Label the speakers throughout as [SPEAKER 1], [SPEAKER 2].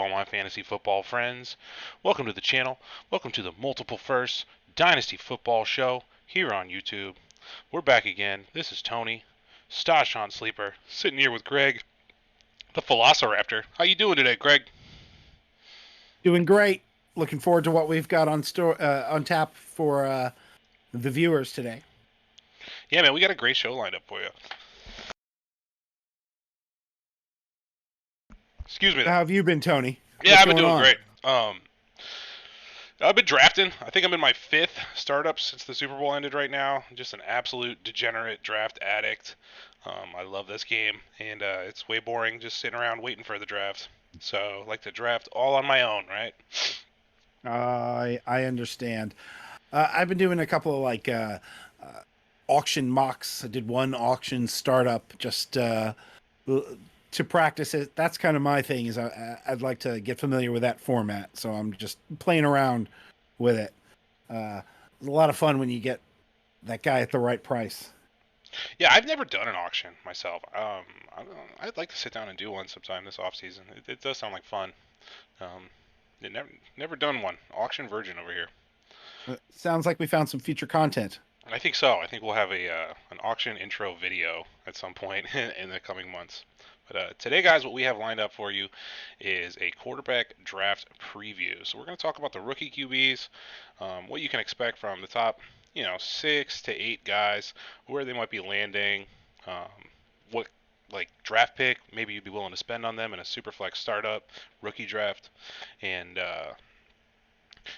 [SPEAKER 1] all my fantasy football friends? Welcome to the channel. Welcome to the Multiple First Dynasty Football Show here on YouTube. We're back again. This is Tony, Stash on Sleeper, sitting here with Greg, the Velociraptor. How you doing today, Greg?
[SPEAKER 2] Doing great. Looking forward to what we've got on tap for the viewers today.
[SPEAKER 1] Yeah, man, we got a great show lined up for you. Excuse me
[SPEAKER 2] How
[SPEAKER 1] there.
[SPEAKER 2] have you been, Tony?
[SPEAKER 1] Yeah,
[SPEAKER 2] What's
[SPEAKER 1] I've been
[SPEAKER 2] going
[SPEAKER 1] doing
[SPEAKER 2] on?
[SPEAKER 1] great. I've been drafting. I think I'm in my fifth startup since the Super Bowl ended right now. I'm just an absolute degenerate draft addict. I love this game, and it's way boring just sitting around waiting for the draft. So I like to draft all on my own, right?
[SPEAKER 2] I understand. I've been doing a couple of auction mocks. I did one auction startup just to practice it. That's kind of my thing. I'd like to get familiar with that format, so I'm just playing around with it. It's a lot of fun when you get that guy at the right price.
[SPEAKER 1] Yeah, I've never done an auction myself. I'd like to sit down and do one sometime this off season. It does sound like fun. Um, never done one. Auction virgin over here.
[SPEAKER 2] Sounds like we found some future content.
[SPEAKER 1] I think so. I think we'll have a an auction intro video at some point in the coming months. But today, guys, what we have lined up for you is a quarterback draft preview. So we're going to talk about the rookie QBs, what you can expect from the top, 6 to 8 guys, where they might be landing, what like draft pick maybe you'd be willing to spend on them in a super flex startup rookie draft, and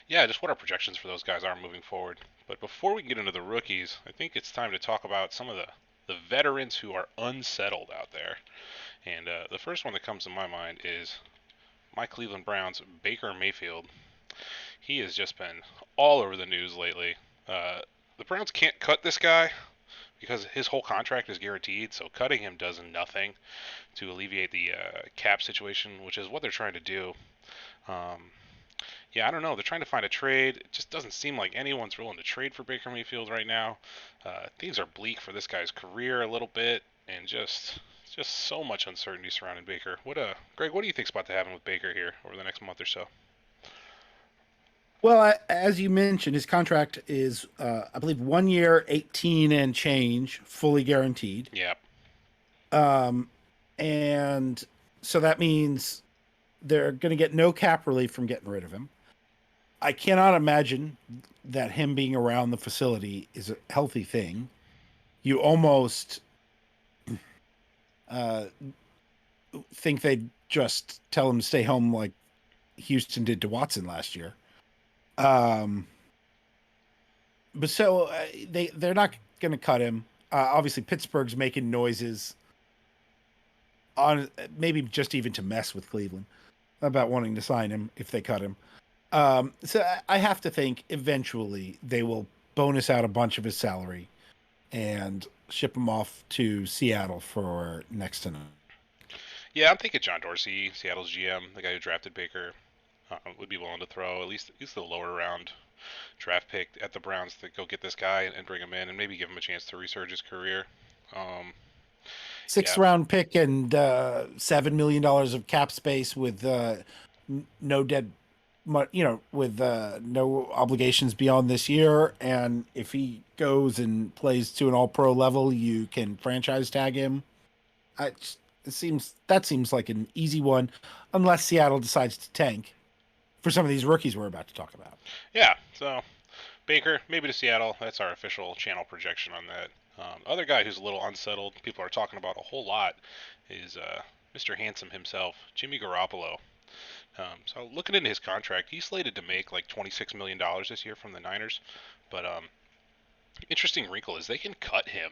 [SPEAKER 1] yeah, just what our projections for those guys are moving forward. But before we can get into the rookies, I think it's time to talk about some of the veterans who are unsettled out there. And the first one that comes to my mind is my Cleveland Browns, Baker Mayfield. He has just been all over the news lately. The Browns can't cut this guy because his whole contract is guaranteed, so cutting him does nothing to alleviate the cap situation, which is what they're trying to do. Um, yeah, I don't know. They're trying to find a trade. It just doesn't seem like anyone's willing to trade for Baker Mayfield right now. Things are bleak for this guy's career a little bit, and just so much uncertainty surrounding Baker. Greg? What do you think's about to happen with Baker here over the next month or so?
[SPEAKER 2] Well, as you mentioned, his contract is, I believe, 1 year, 18 and change, fully guaranteed.
[SPEAKER 1] Yeah,
[SPEAKER 2] Um, and so that means they're going to get no cap relief from getting rid of him. I cannot imagine that him being around the facility is a healthy thing. You almost uh, think they'd just tell him to stay home like Houston did to Watson last year. Um, but so they're not going to cut him. Obviously, Pittsburgh's making noises on maybe just even to mess with Cleveland about wanting to sign him if they cut him. So I have to think eventually they will bonus out a bunch of his salary and ship him off to Seattle for next to none.
[SPEAKER 1] yeah. I'm thinking John Dorsey, Seattle's GM, the guy who drafted Baker, would be willing to throw at least the lower round draft pick at the Browns to go get this guy and bring him in and maybe give him a chance to resurge his career. Um,
[SPEAKER 2] Sixth
[SPEAKER 1] yeah,
[SPEAKER 2] round pick and $7 million of cap space with no dead, with no obligations beyond this year. And if he goes and plays to an All Pro level, you can franchise tag him. It seems like an easy one, unless Seattle decides to tank for some of these rookies we're about to talk about.
[SPEAKER 1] yeah. So Baker, maybe to Seattle. That's our official channel projection on that. Other guy who's a little unsettled, people are talking about a whole lot, is Mr. Handsome himself, Jimmy Garoppolo. So looking into his contract, he's slated to make like $26 million this year from the Niners. But interesting wrinkle is they can cut him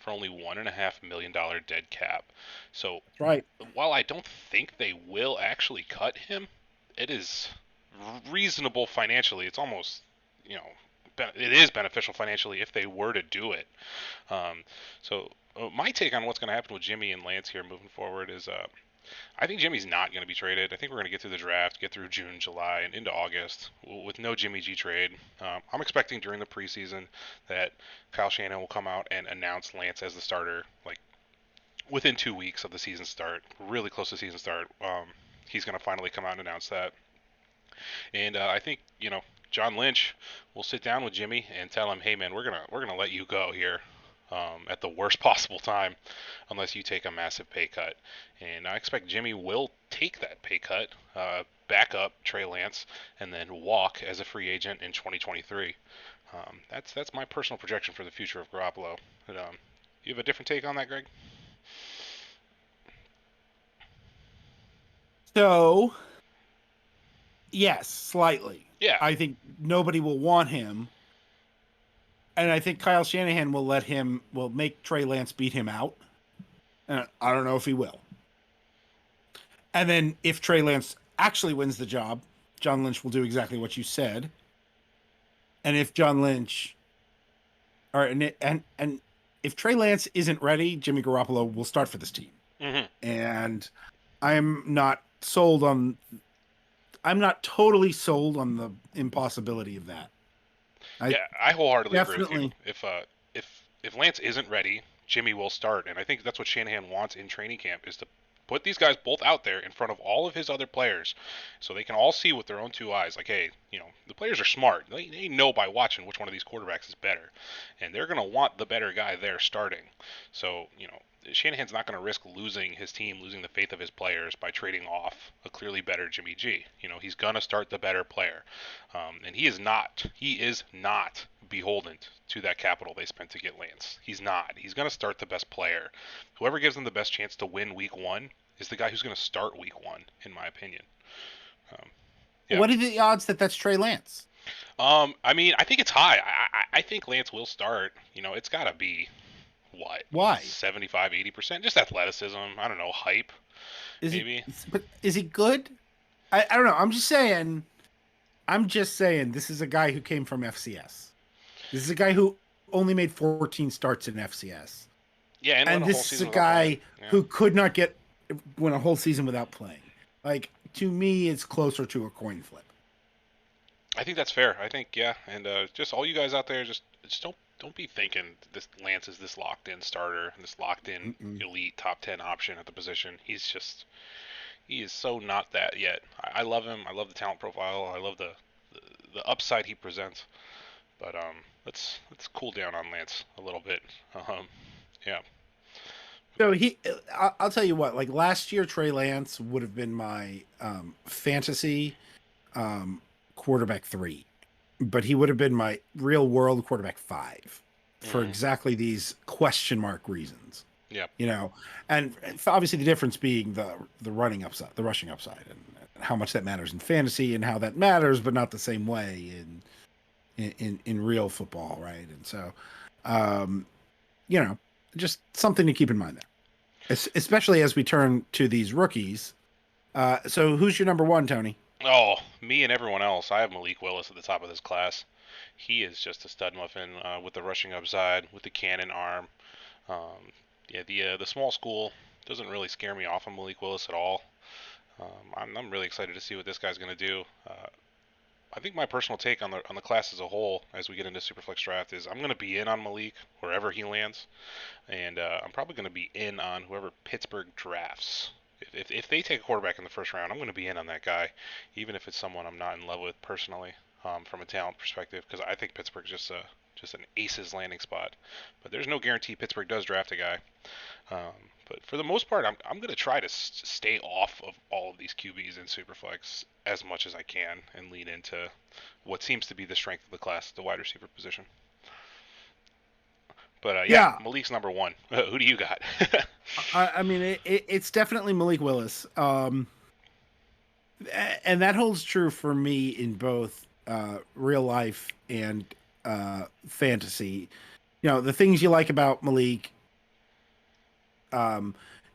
[SPEAKER 1] for only $1.5 million dead cap. So
[SPEAKER 2] Right.
[SPEAKER 1] while I don't think they will actually cut him, it is reasonable financially. It's almost, you know, it is beneficial financially if they were to do it. So my take on what's going to happen with Jimmy and Lance here moving forward is I think Jimmy's not going to be traded. I think we're going to get through the draft, get through June, July, and into August with no Jimmy G trade. I'm expecting during the preseason that Kyle Shanahan will come out and announce Lance as the starter, like within 2 weeks of the season start, really close to season start. he's going to finally come out and announce that. And I think John Lynch will sit down with Jimmy and tell him, "Hey man, we're gonna let you go here at the worst possible time, unless you take a massive pay cut." And I expect Jimmy will take that pay cut, back up Trey Lance, and then walk as a free agent in 2023. That's my personal projection for the future of Garoppolo. But, you have a different take on that, Greg?
[SPEAKER 2] So, yes, slightly.
[SPEAKER 1] Yeah.
[SPEAKER 2] I think nobody will want him. And I think Kyle Shanahan will make Trey Lance beat him out. And I don't know if he will. And then if Trey Lance actually wins the job, John Lynch will do exactly what you said. And if John Lynch and if Trey Lance isn't ready, Jimmy Garoppolo will start for this team.
[SPEAKER 1] Mm-hmm.
[SPEAKER 2] And I'm not totally sold on the impossibility of that.
[SPEAKER 1] I wholeheartedly agree with you. If Lance isn't ready, Jimmy will start, and I think that's what Shanahan wants in training camp, is to put these guys both out there in front of all of his other players, so they can all see with their own two eyes. Like, hey, the players are smart. They know by watching which one of these quarterbacks is better, and they're going to want the better guy there starting. So, Shanahan's not going to risk losing his team, losing the faith of his players by trading off a clearly better Jimmy G. He's going to start the better player, and he is not beholden to that capital they spent to get Lance. He's not. He's going to start the best player. Whoever gives them the best chance to win Week 1 is the guy who's going to start Week 1, in my opinion.
[SPEAKER 2] Yeah. What are the odds that that's Trey Lance?
[SPEAKER 1] I mean, I think it's high. I think Lance will start. It's got to be. What?
[SPEAKER 2] Why?
[SPEAKER 1] 75, 80%? Just athleticism. I don't know. Hype. Maybe.
[SPEAKER 2] But is he good? I don't know. I'm just saying this is a guy who came from FCS. This is a guy who only made 14 starts in FCS.
[SPEAKER 1] Yeah,
[SPEAKER 2] and this is a guy who could not win a whole season without playing. Like, to me, it's closer to a coin flip.
[SPEAKER 1] I think that's fair. I think, yeah. And just all you guys out there, just don't be thinking this Lance is this locked in starter and this locked in elite top 10 option at the position. He is so not that yet. I love him. I love the talent profile. I love the upside he presents. But let's cool down on Lance a little bit. Yeah.
[SPEAKER 2] So I'll tell you what. Like last year, Trey Lance would have been my fantasy quarterback 3. But he would have been my real world quarterback 5 for exactly these question mark reasons.
[SPEAKER 1] Yeah.
[SPEAKER 2] And obviously the difference being the rushing upside, and how much that matters in fantasy and how that matters, but not the same way in real football, right? And so, just something to keep in mind there, especially as we turn to these rookies. So who's your number 1, Tony?
[SPEAKER 1] Oh, me and everyone else. I have Malik Willis at the top of this class. He is just a stud muffin with the rushing upside, with the cannon arm. The small school doesn't really scare me off of Malik Willis at all. I'm really excited to see what this guy's going to do. I think my personal take on the class as a whole, as we get into Superflex draft, is I'm going to be in on Malik wherever he lands, and I'm probably going to be in on whoever Pittsburgh drafts. If they take a quarterback in the first round, I'm going to be in on that guy, even if it's someone I'm not in love with personally, from a talent perspective, because I think Pittsburgh's just an aces landing spot. But there's no guarantee Pittsburgh does draft a guy. But for the most part, I'm going to try to stay off of all of these QBs in Superflex as much as I can and lean into what seems to be the strength of the class, the wide receiver position. But yeah, Malik's number 1. Who do you got?
[SPEAKER 2] I mean, it's definitely Malik Willis. And that holds true for me in both real life and fantasy. The things you like about Malik,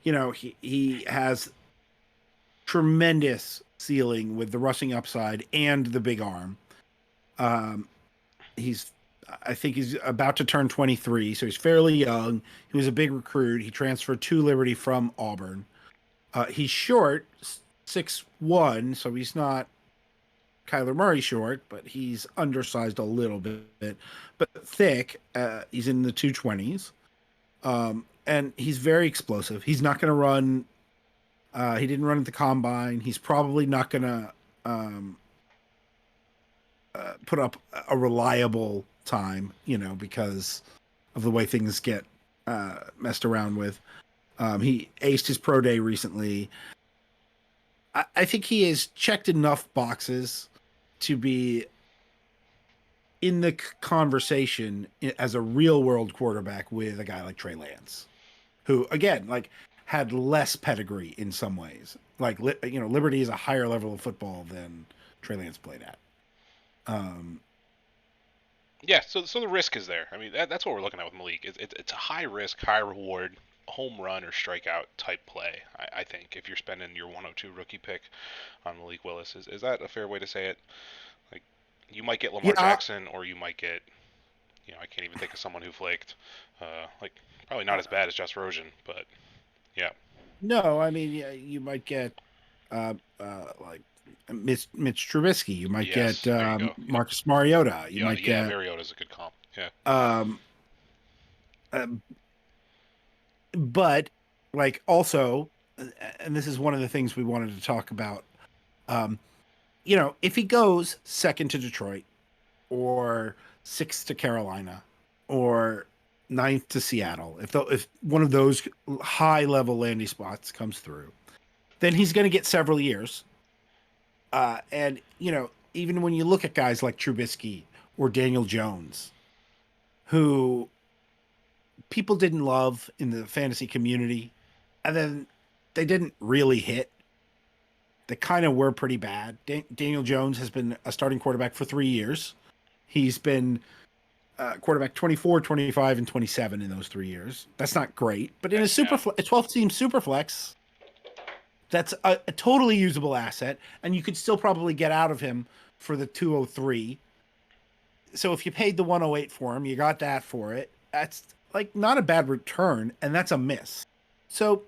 [SPEAKER 2] he has tremendous ceiling with the rushing upside and the big arm. I think he's about to turn 23, so he's fairly young. He was a big recruit. He transferred to Liberty from Auburn. He's short, 6'1", so he's not Kyler Murray short, but he's undersized a little bit. But thick, he's in the 220s. And he's very explosive. He's not going to run He didn't run at the combine. He's probably not going to put up a reliable time, because of the way things get messed around with. He aced his pro day recently. I think he has checked enough boxes to be in the conversation as a real world quarterback with a guy like Trey Lance, who again, had less pedigree in some ways. Liberty is a higher level of football than Trey Lance played at.
[SPEAKER 1] Yeah, so the risk is there. I mean, that's what we're looking at with Malik. It's a high risk, high reward, home run or strikeout type play. I think if you're spending your 102 rookie pick on Malik Willis, is that a fair way to say it? Like, you might get Lamar Jackson, or you might get, I can't even think of someone who flaked. Probably not as bad as Josh Rosen, but yeah.
[SPEAKER 2] No, I mean, yeah, you might get Mitch Trubisky. You might get Marcus Mariota. You might get
[SPEAKER 1] Mariota's a good comp. Yeah.
[SPEAKER 2] But also, and this is one of the things we wanted to talk about. If he goes second to Detroit, or sixth to Carolina, or ninth to Seattle, if one of those high level landing spots comes through, then he's going to get several years. And even when you look at guys like Trubisky or Daniel Jones, who people didn't love in the fantasy community, and then they didn't really hit. They kind of were pretty bad. Daniel Jones has been a starting quarterback for 3 years. He's been quarterback 24, 25, and 27 in those 3 years. That's not great, but in a 12-team super flex, that's a totally usable asset, and you could still probably get out of him for the 203. So if you paid the 108 for him, you got that for it. That's not a bad return, and that's a miss. So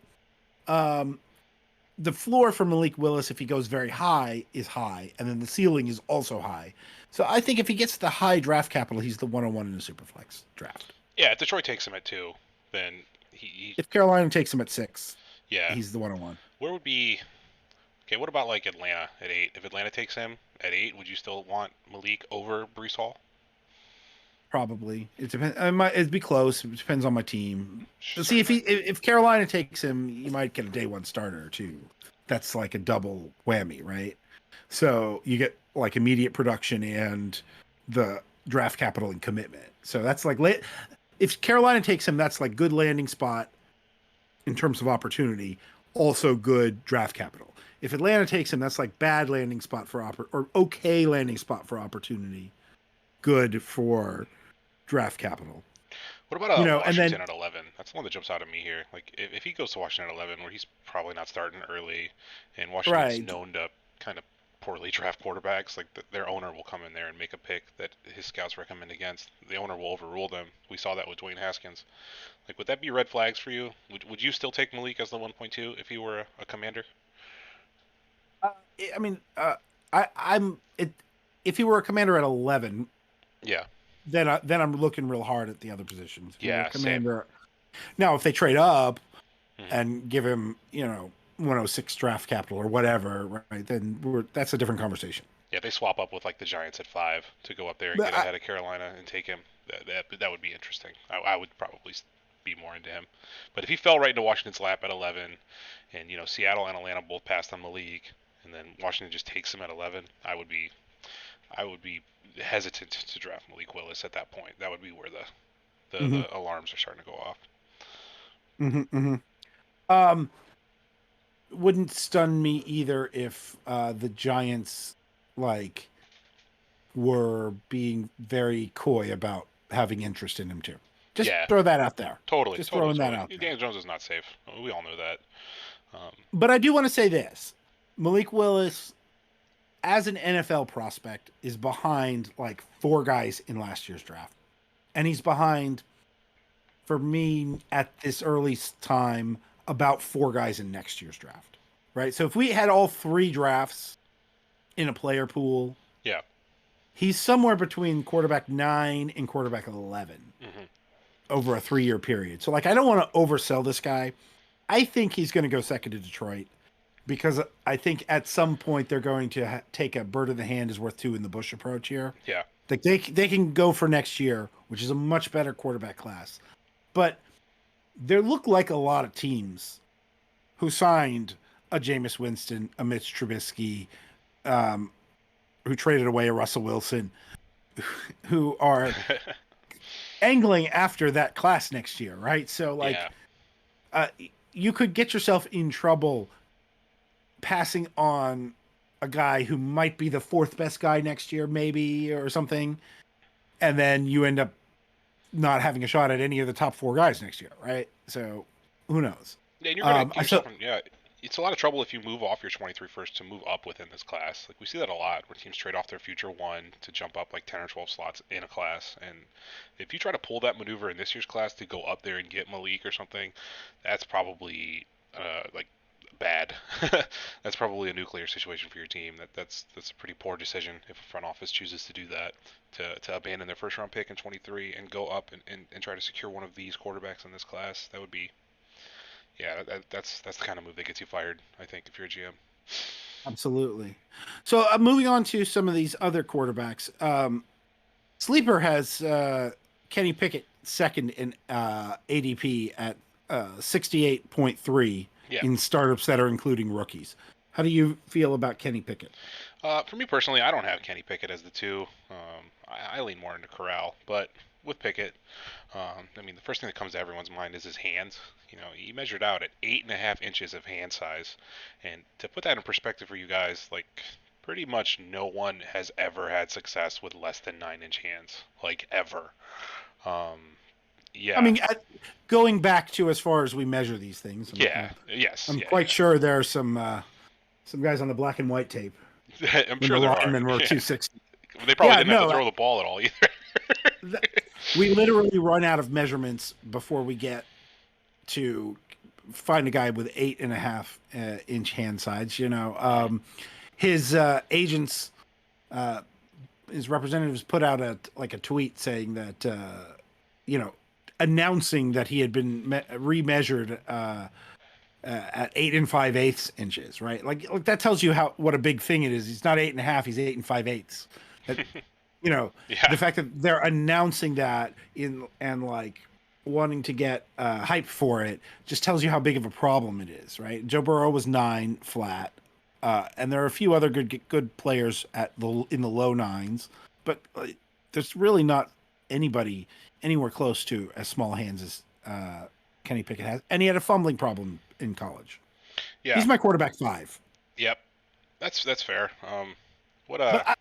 [SPEAKER 2] the floor for Malik Willis, if he goes very high, is high, and then the ceiling is also high. So I think if he gets the high draft capital, he's the 101 in the Superflex draft.
[SPEAKER 1] Yeah, if Detroit takes him at 2, then
[SPEAKER 2] if Carolina takes him at 6,
[SPEAKER 1] yeah,
[SPEAKER 2] he's the 101.
[SPEAKER 1] Where would be... Okay, what about Atlanta at 8? If Atlanta takes him at 8, would you still want Malik over Breece Hall?
[SPEAKER 2] Probably. It depends. It'd be close. It depends on my team.
[SPEAKER 1] Sure.
[SPEAKER 2] See, if Carolina takes him, you might get a day one starter too. That's like a double whammy, right? So you get immediate production and the draft capital and commitment. So that's if Carolina takes him, that's good landing spot in terms of opportunity. Also good draft capital. If Atlanta takes him, that's bad landing spot for or okay landing spot for opportunity. Good for draft capital.
[SPEAKER 1] What about Washington at 11? That's the one that jumps out at me here. If he goes to Washington at 11, where he's probably not starting early, and Washington's known to kind of poorly draft quarterbacks, their owner will come in there and make a pick that his scouts recommend against. The owner will overrule them. We saw that with Dwayne Haskins. Would that be red flags for you? Would you still take Malik as the 1.2 if he were a commander?
[SPEAKER 2] If he were a commander at 11,
[SPEAKER 1] yeah,
[SPEAKER 2] then I'm looking real hard at the other positions.
[SPEAKER 1] Yeah,
[SPEAKER 2] commander. Same. Now, if they trade up and give him, 106 draft capital or whatever, right? Then that's a different conversation.
[SPEAKER 1] Yeah, they swap up with the Giants at 5 to go up there and get ahead of Carolina and take him. That would be interesting. I would probably be more into him. But if he fell right into Washington's lap at 11, and Seattle and Atlanta both passed on the league, and then Washington just takes him at 11, I would be hesitant to draft Malik Willis at that point. That would be where the alarms are starting to go off.
[SPEAKER 2] Wouldn't stun me either if the Giants were being very coy about having interest in him too. Just throw that out there.
[SPEAKER 1] Totally.
[SPEAKER 2] Throwing that out there.
[SPEAKER 1] Daniel Jones is not safe. We all know that.
[SPEAKER 2] But I do want to say this. Malik Willis, as an NFL prospect, is behind 4 guys in last year's draft. And he's behind, for me, at this early time, about 4 guys in next year's draft. Right? So if we had all 3 drafts in a player pool, he's somewhere between quarterback 9 and quarterback 11 over a 3-year period. So I don't want to oversell this guy. I think he's going to go second to Detroit. because I think at some point they're going to take a bird in the hand is worth two in the bush approach here.
[SPEAKER 1] Yeah.
[SPEAKER 2] Like they can go for next year, which is a much better quarterback class. But there look like a lot of teams who signed a Jameis Winston, a Mitch Trubisky, who traded away a Russell Wilson, who are angling after that class next year, right? So like,
[SPEAKER 1] Yeah.
[SPEAKER 2] You could get yourself in trouble passing on a guy who might be the fourth best guy next year, maybe, or something, and then you end up not having a shot at any of the top four guys next year, right? So who knows?
[SPEAKER 1] And you're going to get
[SPEAKER 2] I so
[SPEAKER 1] yourself in, yeah, it's a lot of trouble if you move off your 23 first to move up within this class. Like, we see that a lot where teams trade off their future one to jump up like 10 or 12 slots in a class. And if you try to pull that maneuver in this year's class to go up there and get Malik or something, that's probably like bad. That's probably a nuclear situation for your team. That's a pretty poor decision if a front office chooses to do that, to abandon their first round pick in 23 and go up and try to secure one of these quarterbacks in this class. That would be, yeah, that's the kind of move that gets you fired, I think, if you're a GM.
[SPEAKER 2] Absolutely. So moving on to some of these other quarterbacks. Sleeper has Kenny Pickett second in ADP at 68.3
[SPEAKER 1] Yeah.
[SPEAKER 2] in startups that are including rookies. How do you feel about Kenny Pickett?
[SPEAKER 1] For me personally, I don't have Kenny Pickett as the two. I lean more into Corral, but with Pickett, I mean, the first thing that comes to everyone's mind is his hands. You know, he measured out at 8.5 inches of hand size, and to put that in perspective for you guys, like, pretty much no one has ever had success with less than 9-inch hands, like ever. Um,
[SPEAKER 2] I
[SPEAKER 1] yeah,
[SPEAKER 2] mean, going back to as far as we measure these things,
[SPEAKER 1] yeah, yes,
[SPEAKER 2] I'm
[SPEAKER 1] yeah,
[SPEAKER 2] quite sure there are some guys on the black and white tape
[SPEAKER 1] yeah. I'm
[SPEAKER 2] when the
[SPEAKER 1] sure there are.
[SPEAKER 2] linemen were
[SPEAKER 1] Yeah,
[SPEAKER 2] 260.
[SPEAKER 1] they probably
[SPEAKER 2] Yeah,
[SPEAKER 1] didn't have to
[SPEAKER 2] no,
[SPEAKER 1] throw the ball at all either.
[SPEAKER 2] th- we literally run out of measurements before we get to find a guy with 8.5 inch hand size. You know, his agents, his representatives put out a tweet saying that announcing that he had been remeasured at 8 5/8 inches. Right, like that tells you what a big thing it is. He's not 8.5; he's 8 5/8. That,
[SPEAKER 1] Yeah,
[SPEAKER 2] the fact that they're announcing that and like wanting to get hype for it just tells you how big of a problem it is, right? Joe Burrow was 9 flat, and there are a few other good players in the low nines, but there's really not anybody anywhere close to as small hands as Kenny Pickett has, and he had a fumbling problem in college.
[SPEAKER 1] yeah,
[SPEAKER 2] He's my quarterback 5.
[SPEAKER 1] yep. That's fair. What
[SPEAKER 2] But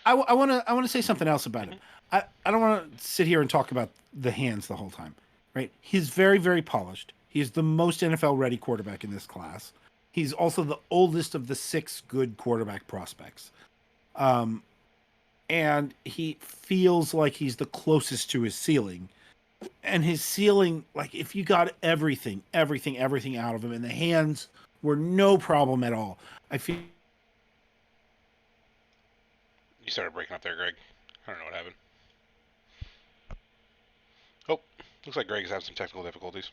[SPEAKER 2] I want to say something else about him.
[SPEAKER 1] Mhm.
[SPEAKER 2] I don't want to sit here and talk about the hands the whole time, right? He's very, very polished. He's the most NFL ready quarterback in this class. He's also the oldest of the 6 good quarterback prospects. And he feels like he's the closest to his ceiling. And his ceiling, like if you got everything out of him, and the hands were no problem at all. I feel
[SPEAKER 1] You started breaking up there, Greg. I don't know what happened. Oh, looks like Greg's having some technical difficulties.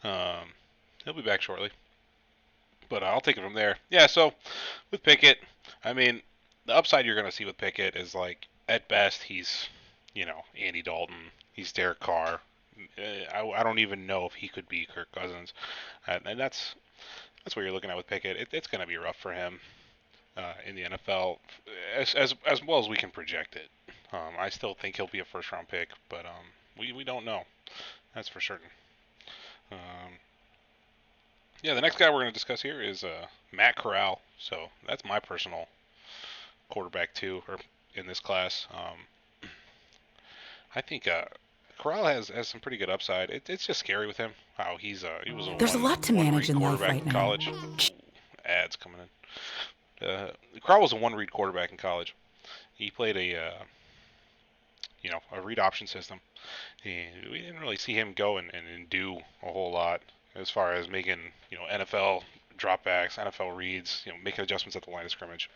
[SPEAKER 1] Um, he'll be back shortly, but I'll take it from there. Yeah, so with Pickett, I mean, the upside you're going to see with Pickett is like at best he's, Andy Dalton. He's Derek Carr. I don't even know if he could be Kirk Cousins, and that's what you're looking at with Pickett. It's going to be rough for him in the NFL, as well as we can project it. I still think he'll be a first round pick, but we don't know. That's for certain. Um, yeah, the next guy we're going to discuss here is Matt Corral. So that's my personal quarterback too, or in this class. I think Corral has some pretty good upside. It's just scary with him how he was a
[SPEAKER 3] There's a lot to
[SPEAKER 1] one
[SPEAKER 3] manage
[SPEAKER 1] read
[SPEAKER 3] in life
[SPEAKER 1] quarterback
[SPEAKER 3] right
[SPEAKER 1] in
[SPEAKER 3] now.
[SPEAKER 1] college. Ads coming in. Corral was a one read quarterback in college. He played a read option system. We didn't really see him go and do a whole lot as far as making NFL dropbacks, NFL reads, making adjustments at the line of scrimmage.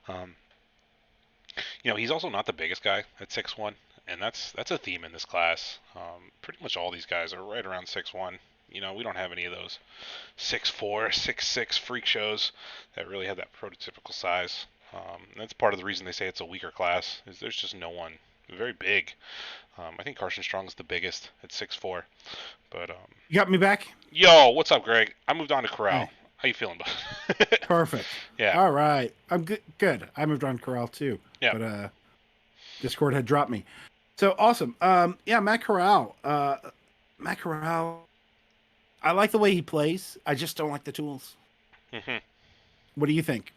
[SPEAKER 1] um, he's also not the biggest guy at 6'1", and that's a theme in this class. Pretty much all these guys are right around 6'1". we don't have any of those 6'4", 6'6" freak shows that really have that prototypical size. That's part of the reason they say it's a weaker class, is there's just no one very big. I think Carson Strong's the biggest at 6'4". But
[SPEAKER 2] You got me back?
[SPEAKER 1] yo, what's up, Greg? I moved on to Corral.
[SPEAKER 2] Hey.
[SPEAKER 1] How you feeling, bud?
[SPEAKER 2] Perfect.
[SPEAKER 1] Yeah.
[SPEAKER 2] All right. I'm good. Good. I moved on Corral too.
[SPEAKER 1] Yeah.
[SPEAKER 2] But Discord had dropped me. So awesome. Yeah, Matt Corral. Matt Corral. I like the way he plays. I just don't like the tools.
[SPEAKER 1] Mm-hmm.
[SPEAKER 2] What do you think?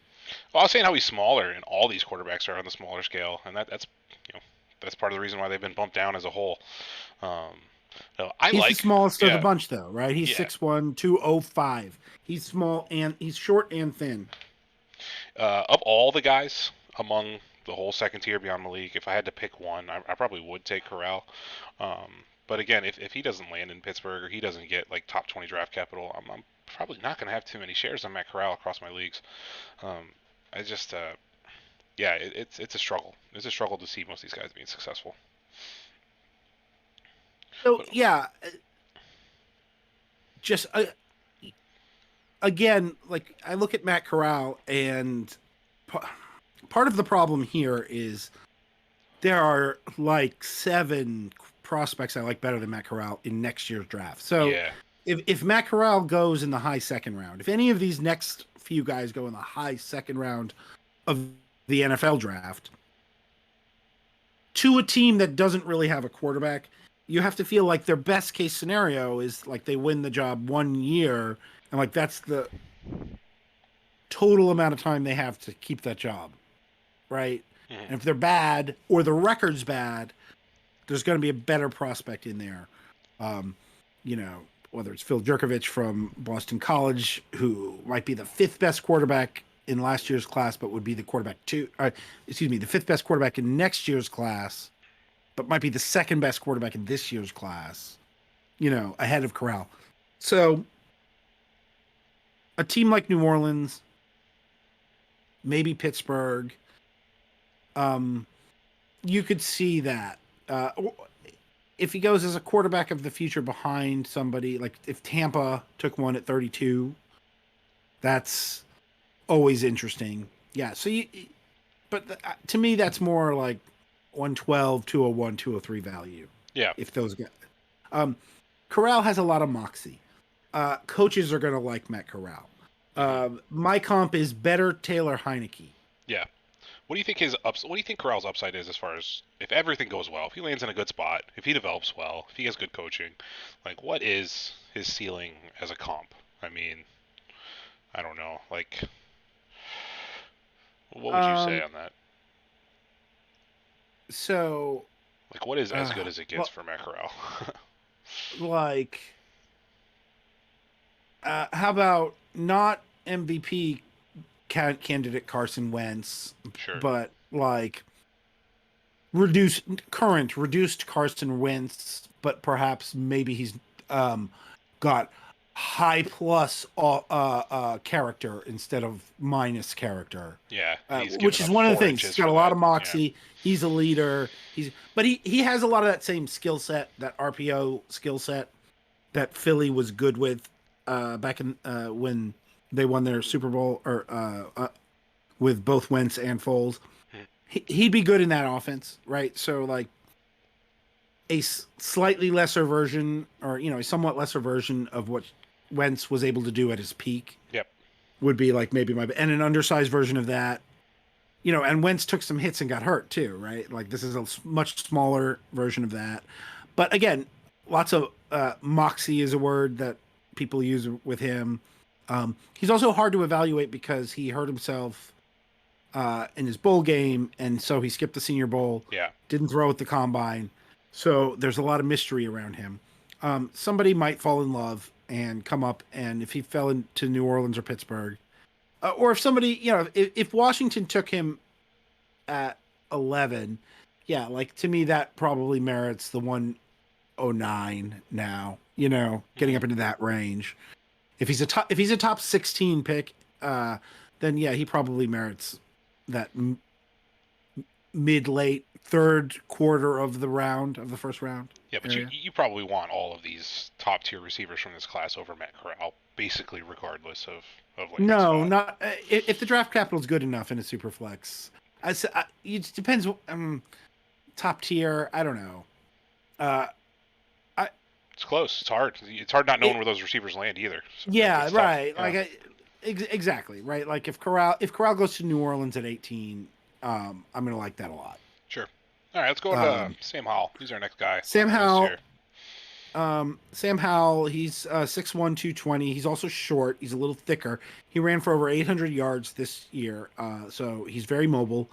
[SPEAKER 1] Well, I was saying how he's smaller, and all these quarterbacks are on the smaller scale, and that's part of the reason why they've been bumped down as a whole.
[SPEAKER 2] He's the smallest of
[SPEAKER 1] yeah,
[SPEAKER 2] the bunch, though, right? He's
[SPEAKER 1] yeah.
[SPEAKER 2] 6'1", 205. He's small and he's short and thin.
[SPEAKER 1] Of all the guys among the whole second tier beyond Malik, if I had to pick one, I probably would take Corral. But again, if he doesn't land in Pittsburgh or he doesn't get like top 20 draft capital, I'm probably not going to have too many shares on Matt Corral across my leagues. I just, yeah, it's a struggle. It's a struggle to see most of these guys being successful.
[SPEAKER 2] So yeah, just again, like I look at Matt Corral, and part of the problem here is there are like 7 prospects I like better than Matt Corral in next year's draft. So
[SPEAKER 1] yeah.
[SPEAKER 2] if Matt Corral goes in the high second round, if any of these next few guys go in the high second round of the NFL draft to a team that doesn't really have a quarterback, you have to feel like their best case scenario is like they win the job 1 year, and like that's the total amount of time they have to keep that job, right?
[SPEAKER 1] Mm-hmm.
[SPEAKER 2] And if they're bad or the record's bad, there's going to be a better prospect in there. Whether it's Phil Jerkovich from Boston College, who might be the 5th best quarterback in last year's class, but would be the the 5th best quarterback in next year's class, but might be the 2nd best quarterback in this year's class, ahead of Corral. So a team like New Orleans, maybe Pittsburgh, you could see that. If he goes as a quarterback of the future behind somebody, like if Tampa took one at 32, that's always interesting. Yeah. So to me, that's more like 112, 201, 203 value.
[SPEAKER 1] Yeah.
[SPEAKER 2] If those guys. Corral has a lot of moxie. Coaches are going to like Matt Corral. My comp is better Taylor Heineke.
[SPEAKER 1] Yeah. What do you think what do you think Corral's upside is as far as if everything goes well, if he lands in a good spot, if he develops well, if he has good coaching, like what is his ceiling as a comp? I mean, I don't know. Like, what would you say on that?
[SPEAKER 2] So,
[SPEAKER 1] like, what is as good as it gets for Matt Corral?
[SPEAKER 2] Like, how about not MVP candidate Carson Wentz,
[SPEAKER 1] sure.
[SPEAKER 2] but like reduced Carson Wentz, but perhaps maybe he's got high plus character instead of minus character.
[SPEAKER 1] Yeah,
[SPEAKER 2] which is one of the things. He's got a lot of moxie. Yeah. He's a leader. But he has a lot of that same skill set, that RPO skill set that Philly was good with back in when they won their Super Bowl with both Wentz and Foles. He'd be good in that offense, right? So like a slightly lesser version, or a somewhat lesser version of what Wentz was able to do at his peak.
[SPEAKER 1] Yep,
[SPEAKER 2] would be like maybe and an undersized version of that. And Wentz took some hits and got hurt too, right? Like this is a much smaller version of that. But again, lots of moxie is a word that people use with him. He's also hard to evaluate because he hurt himself in his bowl game, and so he skipped the Senior Bowl.
[SPEAKER 1] Yeah,
[SPEAKER 2] didn't throw at the combine, so there's a lot of mystery around him. Somebody might fall in love and come up, and if he fell into New Orleans or Pittsburgh, or if somebody, if Washington took him at 11, yeah, like to me that probably merits the 109 now. Getting up into that range. If he's a top 16 pick, then yeah, he probably merits that mid-late third quarter of the first round.
[SPEAKER 1] Yeah, but you
[SPEAKER 2] area.
[SPEAKER 1] you probably want all of these top tier receivers from this class over Matt Corral, basically regardless of landing
[SPEAKER 2] No,
[SPEAKER 1] spot.
[SPEAKER 2] not if the draft capital is good enough in a super flex. It depends. Top tier. I don't know. Uh, I
[SPEAKER 1] It's close. It's hard. It's hard not knowing
[SPEAKER 2] it,
[SPEAKER 1] where those receivers land either. So
[SPEAKER 2] yeah,
[SPEAKER 1] it's tough.
[SPEAKER 2] right.
[SPEAKER 1] Yeah.
[SPEAKER 2] Like exactly right. Like if Corral goes to New Orleans at 18, I'm gonna like that a lot.
[SPEAKER 1] Sure. All right, let's go into
[SPEAKER 2] Um,
[SPEAKER 1] Sam Howell. He's our next guy on
[SPEAKER 2] Sam
[SPEAKER 1] our list
[SPEAKER 2] Howell.
[SPEAKER 1] here.
[SPEAKER 2] Sam Howell. He's 6'1", 220. He's also short. He's a little thicker. He ran for over 800 yards this year. So he's very mobile.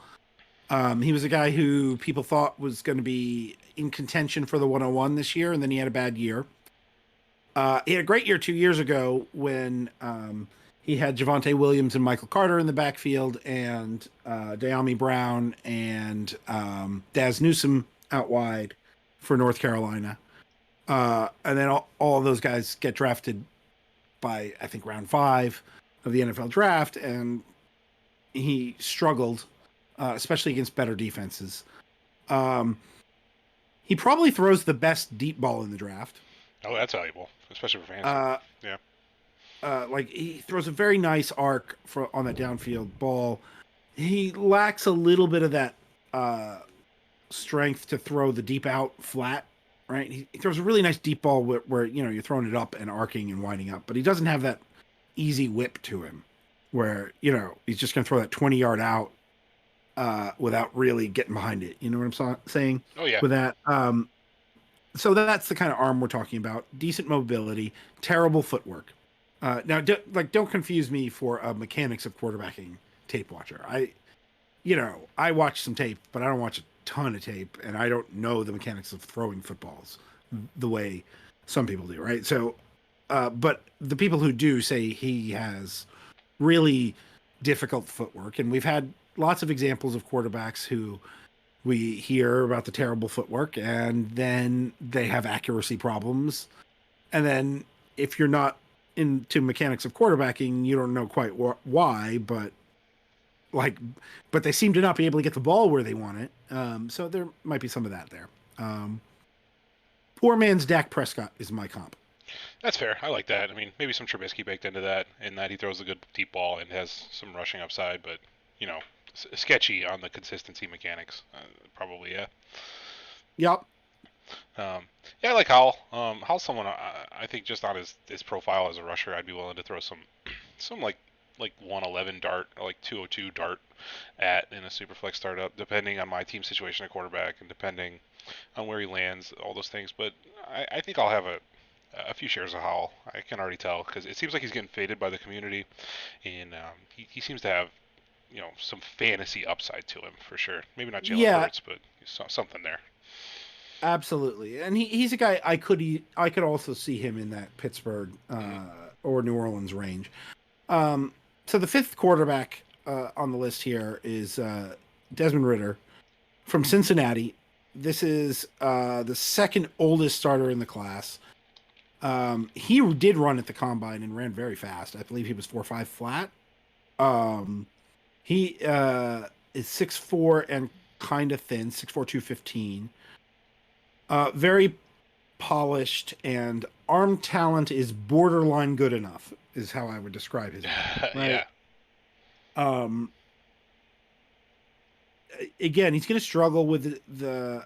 [SPEAKER 2] He was a guy who people thought was going to be in contention for the 101 this year, and then he had a bad year. He had a great year 2 years ago when he had Javonte Williams and Michael Carter in the backfield, and De'Ami Brown and Daz Newsome out wide for North Carolina. And then all of those guys get drafted by, I think, round 5 of the NFL draft, and he struggled, especially against better defenses. He probably throws the best deep ball in the draft.
[SPEAKER 1] Oh, that's valuable, especially for fantasy.
[SPEAKER 2] Uh,
[SPEAKER 1] Yeah.
[SPEAKER 2] like he throws a very nice arc on that downfield ball. He lacks a little bit of that strength to throw the deep out flat. Right, he throws a really nice deep ball where you're throwing it up and arcing and winding up, but he doesn't have that easy whip to him, where he's just going to throw that 20-yard out without really getting behind it. You know what I'm saying?
[SPEAKER 1] Oh yeah.
[SPEAKER 2] With that, so that's the kind of arm we're talking about. Decent mobility, terrible footwork. Now, don't confuse me for a mechanics of quarterbacking tape watcher. I watch some tape, but I don't watch a ton of tape, and I don't know the mechanics of throwing footballs the way some people do, right? So, but the people who do say he has really difficult footwork, and we've had lots of examples of quarterbacks who we hear about the terrible footwork, and then they have accuracy problems, and then if you're not into mechanics of quarterbacking, you don't know quite why, but they seem to not be able to get the ball where they want it. So there might be some of that there. Poor man's Dak Prescott is my comp.
[SPEAKER 1] That's fair. I like that. I mean, maybe some Trubisky baked into that, in that he throws a good deep ball and has some rushing upside, but sketchy on the consistency mechanics. Probably, yeah.
[SPEAKER 2] Yep.
[SPEAKER 1] Yeah, I like Howell. Howell's someone I think just on his profile as a rusher, I'd be willing to throw some like 111 dart or like 202 dart at in a superflex startup, depending on my team situation at quarterback and depending on where he lands, all those things. But I think I'll have a few shares of Howell. I can already tell because it seems like he's getting faded by the community, and he seems to have some fantasy upside to him for sure. Maybe not Jalen
[SPEAKER 2] Yeah,
[SPEAKER 1] Hurts, but something there.
[SPEAKER 2] absolutely. And he's a guy I could also see him in that Pittsburgh
[SPEAKER 1] Mm-hmm.
[SPEAKER 2] or New Orleans range. So the fifth quarterback on the list here is Desmond Ritter from Cincinnati. This is the second oldest starter in the class. He did run at the combine and ran very fast. I believe he was 4.5 flat. He is 6'4" and kind of thin, 6'4", 215. Very polished, and arm talent is borderline good enough, is how I would describe his arm, right?
[SPEAKER 1] Yeah.
[SPEAKER 2] Um, Again, he's going to struggle with the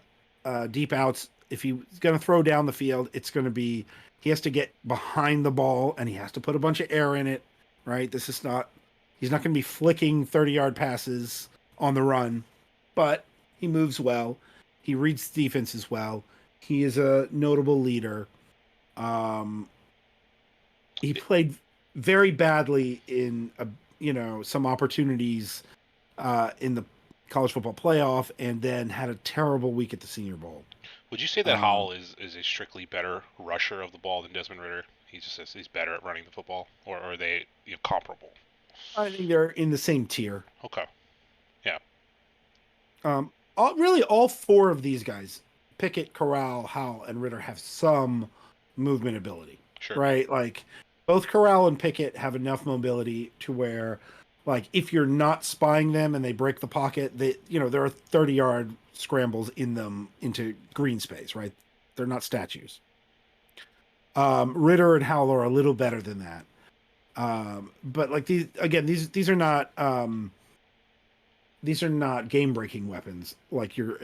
[SPEAKER 2] deep outs. If he's going to throw down the field, it's going to be he has to get behind the ball and he has to put a bunch of air in it, right? He's not going to be flicking 30-yard passes on the run, but he moves well. He reads defenses well. He is a notable leader. He played very badly in some opportunities in the college football playoff, and then had a terrible week at the Senior Bowl.
[SPEAKER 1] Would you say that Howell is a strictly better rusher of the ball than Desmond Ritter? He's better at running the football, or are they comparable?
[SPEAKER 2] I think they're in the same tier.
[SPEAKER 1] Okay. Yeah.
[SPEAKER 2] All four of these guys, Pickett, Corral, Howell, and Ritter, have some movement ability.
[SPEAKER 1] Sure.
[SPEAKER 2] Right? Like both Corral and Pickett have enough mobility to where, like, if you're not spying them and they break the pocket, there are 30-yard scrambles in them into green space, right? They're not statues. Ritter and Howell are a little better than that. But like these are not game breaking weapons like you're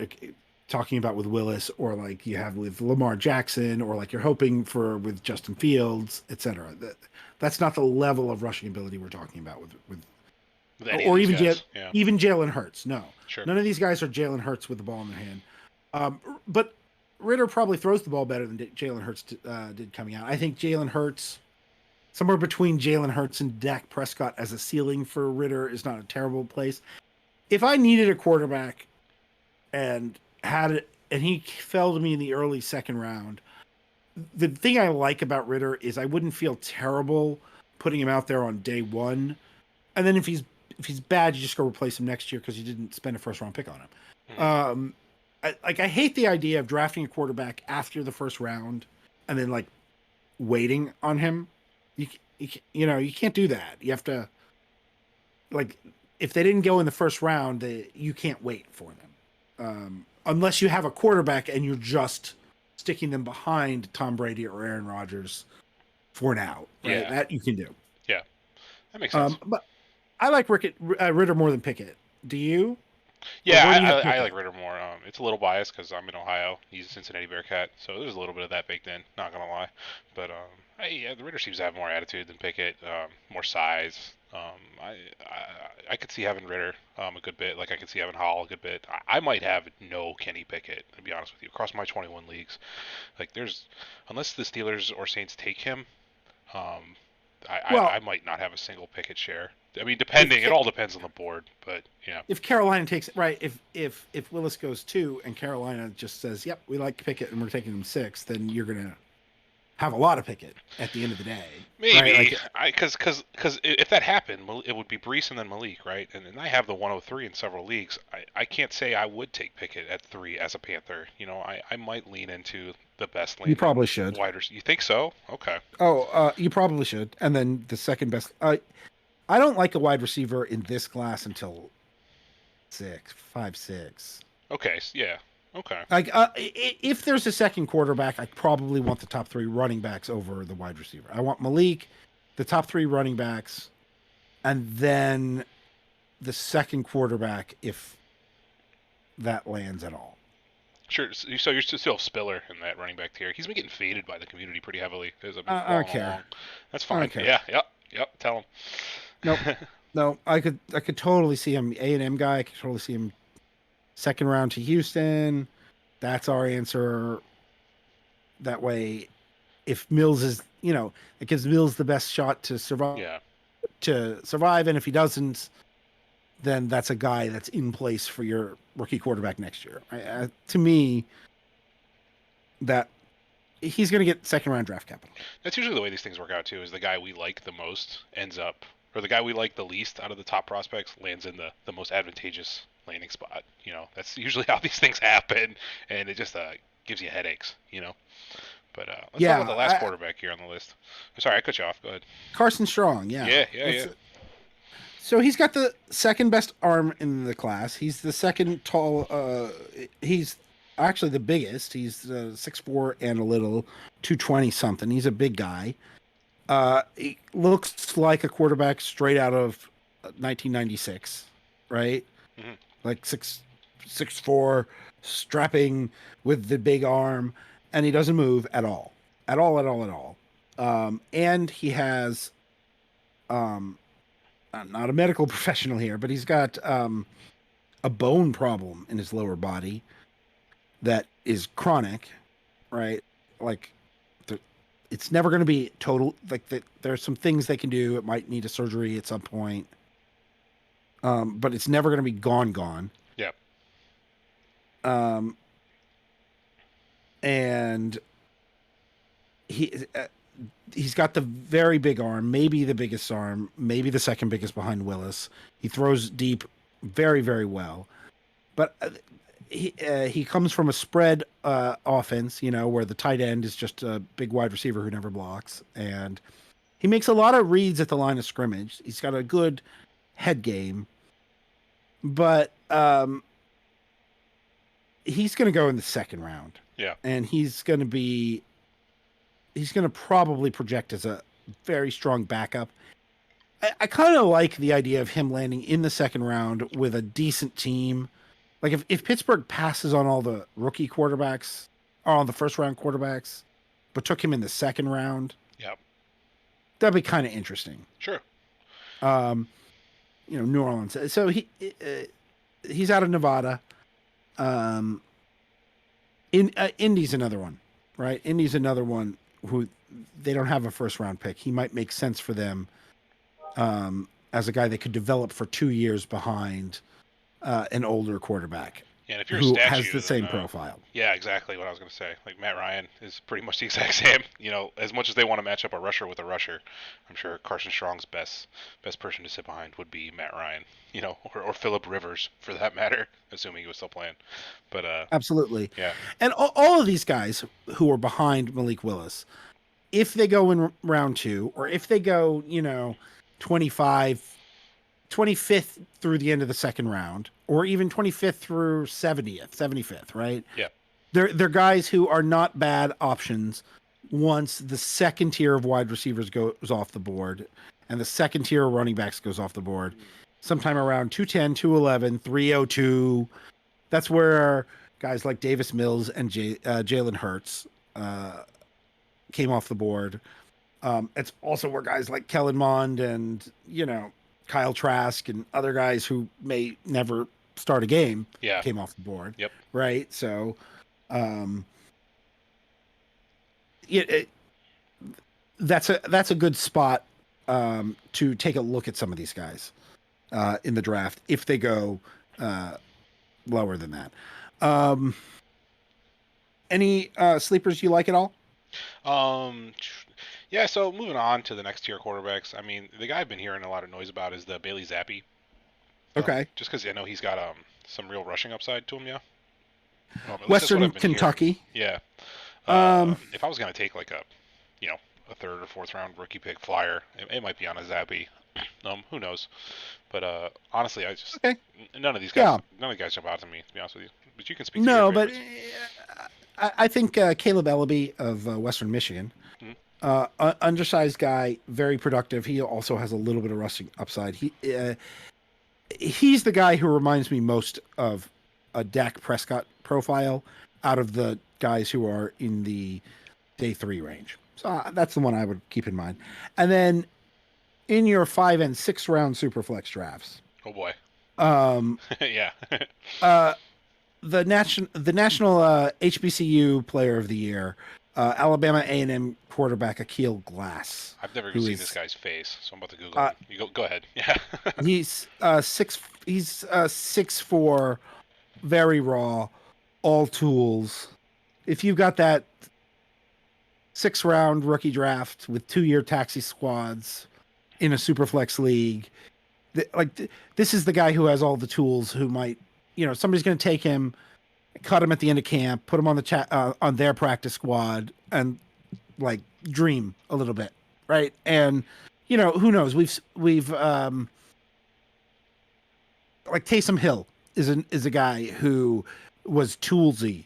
[SPEAKER 2] talking about with Willis, or like you have with Lamar Jackson, or like you're hoping for with Justin Fields, etc. That's not the level of rushing ability we're talking about with
[SPEAKER 1] any of
[SPEAKER 2] or
[SPEAKER 1] these
[SPEAKER 2] even
[SPEAKER 1] guys. Yeah.
[SPEAKER 2] even Jalen Hurts. No,
[SPEAKER 1] Sure.
[SPEAKER 2] none of these guys are Jalen Hurts with the ball in their hand. But Ritter probably throws the ball better than Jalen Hurts did coming out. I think Jalen Hurts, somewhere between Jalen Hurts and Dak Prescott as a ceiling for Ritter, is not a terrible place. If I needed a quarterback and had it, and he fell to me in the early second round, the thing I like about Ritter is I wouldn't feel terrible putting him out there on day one. And then if he's bad, you just go replace him next year because you didn't spend a first round pick on him.
[SPEAKER 1] Mm-hmm.
[SPEAKER 2] I hate the idea of drafting a quarterback after the first round and then like waiting on him. You can't do that. You have to, like, if they didn't go in the first round, you can't wait for them. Unless you have a quarterback and you're just sticking them behind Tom Brady or Aaron Rodgers for now. Right?
[SPEAKER 1] Yeah.
[SPEAKER 2] That you can do.
[SPEAKER 1] Yeah. That makes sense.
[SPEAKER 2] But I like Ritter more than Pickett. Do you?
[SPEAKER 1] Yeah, I like Ritter more. It's a little biased because I'm in Ohio. He's a Cincinnati Bearcat, so there's a little bit of that baked in. Not gonna lie, but the Ritter seems to have more attitude than Pickett, more size. I could see having Ritter a good bit. Like I could see having Howell a good bit. I might have no Kenny Pickett, to be honest with you, across my 21 leagues. Like unless the Steelers or Saints take him, I might not have a single Pickett share. I mean, it all depends on the board, but yeah.
[SPEAKER 2] If Carolina takes it, right, if Willis goes 2 and Carolina just says, "Yep, we like Pickett and we're taking him 6," then you're gonna have a lot of Pickett at the end of the day.
[SPEAKER 1] Maybe, because if that happened, it would be Brees and then Malik, right? And I have the 103 in several leagues. I can't say I would take Pickett at 3 as a Panther. I might lean into the best lane.
[SPEAKER 2] You probably should.
[SPEAKER 1] You think so? Okay.
[SPEAKER 2] Oh, you probably should. And then the second best. I don't like a wide receiver in this class until 5, 6.
[SPEAKER 1] Okay. Yeah. Okay.
[SPEAKER 2] Like, if there's a second quarterback, I probably want the top 3 running backs over the wide receiver. I want Malik, the top 3 running backs, and then the second quarterback if that lands at all.
[SPEAKER 1] Sure. So you're still Spiller in that running back tier. He's been getting faded by the community pretty heavily.
[SPEAKER 2] I don't care.
[SPEAKER 1] That's fine. Yeah. Yep. Tell him.
[SPEAKER 2] Nope. No, I could totally see him A&M guy. I could totally see him second round to Houston. That's our answer. That way, if Mills is, it gives Mills the best shot to survive.
[SPEAKER 1] Yeah.
[SPEAKER 2] To survive, and if he doesn't, then that's a guy that's in place for your rookie quarterback next year. To me, that he's going to get second round draft capital.
[SPEAKER 1] That's usually the way these things work out too. Is the guy we like the most ends up, or the guy we like the least out of the top prospects lands in the most advantageous landing spot. That's usually how these things happen, and it just gives you headaches. But let's talk about the last quarterback here on the list. Sorry, I cut you off. Go ahead.
[SPEAKER 2] Carson Strong. Yeah.
[SPEAKER 1] Yeah.
[SPEAKER 2] So he's got the second best arm in the class. He's the second tall. He's actually the biggest. He's 6'4" and a little, 220 something. He's a big guy. He looks like a quarterback straight out of 1996, right?
[SPEAKER 1] Mm-hmm.
[SPEAKER 2] Like 6'4", strapping with the big arm, and he doesn't move at all. And he has, I'm not a medical professional here, but he's got a bone problem in his lower body that is chronic, right? Like, it's never going to be total. Like, there's some things they can do. It might need a surgery at some point, but it's never going to be gone.
[SPEAKER 1] Yeah.
[SPEAKER 2] And he's got the very big arm, maybe the biggest arm, maybe the second biggest behind Willis. He throws deep very, very well, but he comes from a spread offense, where the tight end is just a big wide receiver who never blocks, and he makes a lot of reads at the line of scrimmage. He's got a good head game, but he's going to go in the second round.
[SPEAKER 1] Yeah.
[SPEAKER 2] and he's going to probably project as a very strong backup. I kind of like the idea of him landing in the second round with a decent team. Like if Pittsburgh passes on all the rookie quarterbacks or on the first round quarterbacks, but took him in the second round,
[SPEAKER 1] Yep.
[SPEAKER 2] that'd be kind of interesting.
[SPEAKER 1] Sure.
[SPEAKER 2] New Orleans. So he's out of Nevada. Um, Indy's another one, right? Indy's another one who they don't have a first round pick. He might make sense for them as a guy they could develop for 2 years behind an older quarterback.
[SPEAKER 1] Yeah, and if you're a
[SPEAKER 2] who
[SPEAKER 1] statue,
[SPEAKER 2] has the same profile.
[SPEAKER 1] Yeah, exactly what I was going to say. Like Matt Ryan is pretty much the exact same. As much as they want to match up a rusher with a rusher, I'm sure Carson Strong's best person to sit behind would be Matt Ryan. Or Phillip Rivers for that matter, assuming he was still playing. But
[SPEAKER 2] absolutely,
[SPEAKER 1] yeah.
[SPEAKER 2] And all of these guys who are behind Malik Willis, if they go in round 2, or if they go, 25th through the end of the second round, or even 25th through 75th, right?
[SPEAKER 1] Yeah.
[SPEAKER 2] They're guys who are not bad options once the second tier of wide receivers goes off the board and the second tier of running backs goes off the board. Sometime around 210, 211, 302. That's where guys like Davis Mills and Jalen Hurts came off the board. It's also where guys like Kellen Mond and, Kyle Trask and other guys who may never start a game came off the board.
[SPEAKER 1] Yep.
[SPEAKER 2] Right. So, that's a good spot to take a look at some of these guys in the draft if they go lower than that. Any sleepers you like at all?
[SPEAKER 1] Yeah, so moving on to the next tier quarterbacks. I mean, the guy I've been hearing a lot of noise about is the Bailey Zappi.
[SPEAKER 2] Okay.
[SPEAKER 1] Just because I know he's got some real rushing upside to him, yeah.
[SPEAKER 2] Western Kentucky.
[SPEAKER 1] Hearing. Yeah. If I was going to take like a third or fourth round rookie pick flyer, it might be on a Zappi. Who knows? But honestly, none of these guys, none of the guys jump out to me, to be honest with you. But you can speak.
[SPEAKER 2] No, but I think Caleb Ellaby of Western Michigan. Undersized guy, very productive. He also has a little bit of rushing upside. He's the guy who reminds me most of a Dak Prescott profile out of the guys who are in the day 3 range. So that's the one I would keep in mind. And then in your 5 and 6 round Superflex drafts.
[SPEAKER 1] Oh boy. Yeah.
[SPEAKER 2] The national HBCU Player of the Year. Alabama A&M quarterback Akil Glass.
[SPEAKER 1] I've never even seen this guy's face, so I'm about to Google him. You go ahead. Yeah.
[SPEAKER 2] He's 6'4", very raw, all tools. If you've got that 6 round rookie draft with 2-year taxi squads in a Superflex league, this is the guy who has all the tools. Who might, somebody's going to take him, cut him at the end of camp, put him on the on their practice squad, and dream a little bit, right? And who knows? We've like Taysom Hill is a guy who was toolsy,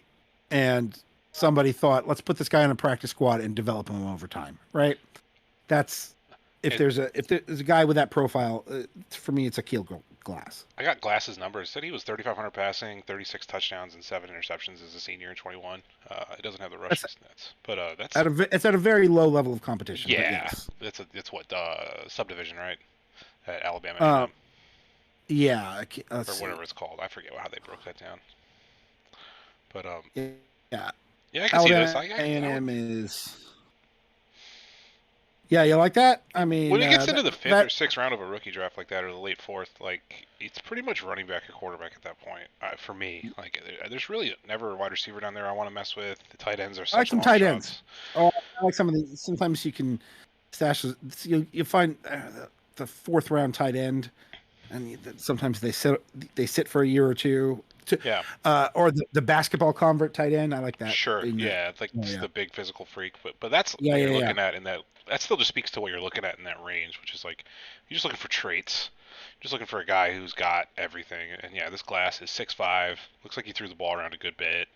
[SPEAKER 2] and somebody thought, let's put this guy on a practice squad and develop him over time, right? That's if there's a guy with that profile, for me, it's Akil Glass.
[SPEAKER 1] I got Glass's numbers. Said he was 3,500 passing, 36 touchdowns, and 7 interceptions as a senior in 21. It doesn't have the rushing stats, but that's
[SPEAKER 2] it's at a very low level of competition.
[SPEAKER 1] Yeah,
[SPEAKER 2] yes.
[SPEAKER 1] it's what subdivision, right? At Alabama.
[SPEAKER 2] Yeah,
[SPEAKER 1] or whatever it's called. I forget how they broke that down. But
[SPEAKER 2] yeah,
[SPEAKER 1] I can
[SPEAKER 2] Alabama
[SPEAKER 1] see this.
[SPEAKER 2] A&M is. Yeah, you like that? I mean,
[SPEAKER 1] when it gets into the 5th or 6th round of a rookie draft like that, or the late 4th, it's pretty much running back or quarterback at that point. For me, there's really never a wide receiver down there I want to mess with. The tight ends are such
[SPEAKER 2] I like some tight ends. Oh, I like some of the. Sometimes you can stash. You find the 4th round tight end, and sometimes they sit for a year or two. Or the basketball convert tight end. I like that.
[SPEAKER 1] Sure. Yeah, it's the big physical freak. But that's what you're looking at in that. That still just speaks to what you're looking at in that range, which is you're just looking for traits. Just looking for a guy who's got everything. And yeah, this Glass is 6'5". Looks like he threw the ball around a good bit.